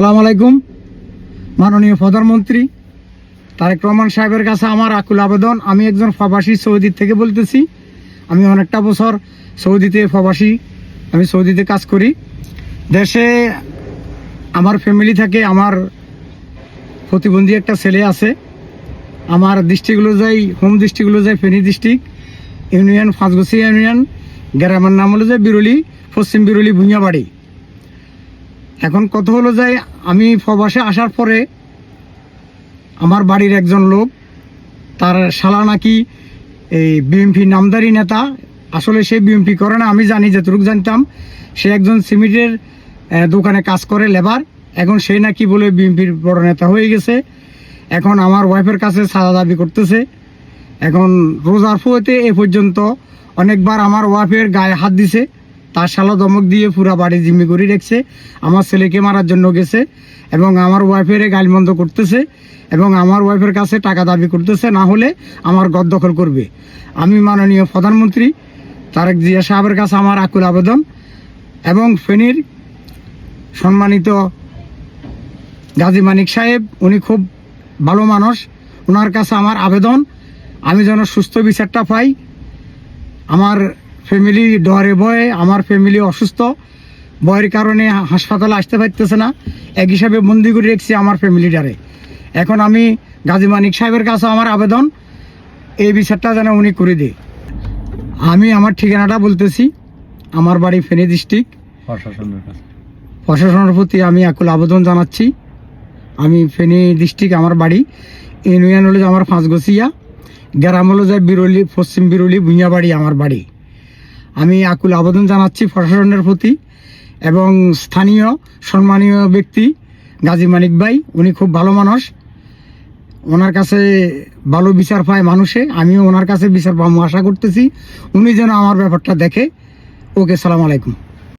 আসসালামু আলাইকুম। মাননীয় প্রধানমন্ত্রী তারেক রহমান সাহেবের কাছে আমার আকুল আবেদন। আমি একজন প্রবাসী সৌদি থেকে বলতেছি। আমি অনেকটা বছর সৌদিতে প্রবাসী, আমি সৌদিতে কাজ করি। দেশে আমার ফ্যামিলি থাকে, আমার প্রতিবন্ধী একটা ছেলে আছে। আমার ডিস্ট্রিক্টগুলো যাই, হোম ডিস্ট্রিক্টগুলো যাই ফেনী ডিস্ট্রিক্ট, ইউনিয়ন পাঁচগছি ইউনিয়ন, গ্রামের নাম হলো যে বিরুলি, পশ্চিম বিরুলি ভুঁইয়াবাড়ি। এখন কথা হলো যে আমি প্রবাসে আসার পরে আমার বাড়ির একজন লোক, তার শালা নাকি এই বিএমপি নামদারি নেতা। আসলে সে বিএমপি করে না, আমি জানি, যতটুকু জানতাম সে একজন সিমেন্টের দোকানে কাজ করে, লেবার। এখন সে নাকি বলে বিএমপির বড় নেতা হয়ে গেছে। এখন আমার ওয়াইফের কাছে সাজা দাবি করতেছে। এখন রোজার ফুয়েতে এ পর্যন্ত অনেকবার আমার ওয়াইফের গায়ে হাত দিছে, তার শালা ধমক দিয়ে পুরা বাড়ি জিম্মি করে রেখেছে, আমার ছেলেকে মারার জন্য গেছে এবং আমার ওয়াইফের গালমন্দ করতেছে এবং আমার ওয়াইফের কাছে টাকা দাবি করতেছে, না হলে আমার ঘর দখল করবে। আমি মাননীয় প্রধানমন্ত্রী তারেক জিয়া সাহেবের কাছে আমার আকুল আবেদন এবং ফেনীর সম্মানিত গাজী মানিক সাহেব, উনি খুব ভালো মানুষ, ওনার কাছে আমার আবেদন আমি যেন সুস্থ বিচারটা পাই। আমার ফ্যামিলি ডরে ভয়ে, আমার ফ্যামিলি অসুস্থ, ভয়ের কারণে হাসপাতালে আসতে পারতেছে না, এক হিসাবে বন্দি করে রেখেছি আমার ফ্যামিলিটারে। এখন আমি গাজী মানিক সাহেবের কাছে আমার আবেদন, এই বিচারটা যেন উনি করে দেয়। আমি আমার ঠিকানাটা বলতেছি, আমার বাড়ি ফেনী ডিস্ট্রিক্ট। প্রশাসনের প্রতি আমি আকুল আবেদন জানাচ্ছি। আমি ফেনী ডিস্ট্রিক্ট, আমার বাড়ি, ইউনিয়ন হলো যে আমার পাঁচগছিয়া, গ্রাম হলো যে বিরলি, পশ্চিম বিরলি ভুঁইয়াবাড়ি আমার বাড়ি। আমি আকুল আবেদন জানাচ্ছি প্রশাসনের প্রতি এবং স্থানীয় সম্মানীয় ব্যক্তি গাজী মানিক ভাই, উনি খুব ভালো মানুষ, ওনার কাছে ভালো বিচার পায় মানুষে। আমিও ওনার কাছে বিচার পাবো আশা করতেছি, উনি যেন আমার ব্যাপারটা দেখে। ওকে, সালাম আলাইকুম।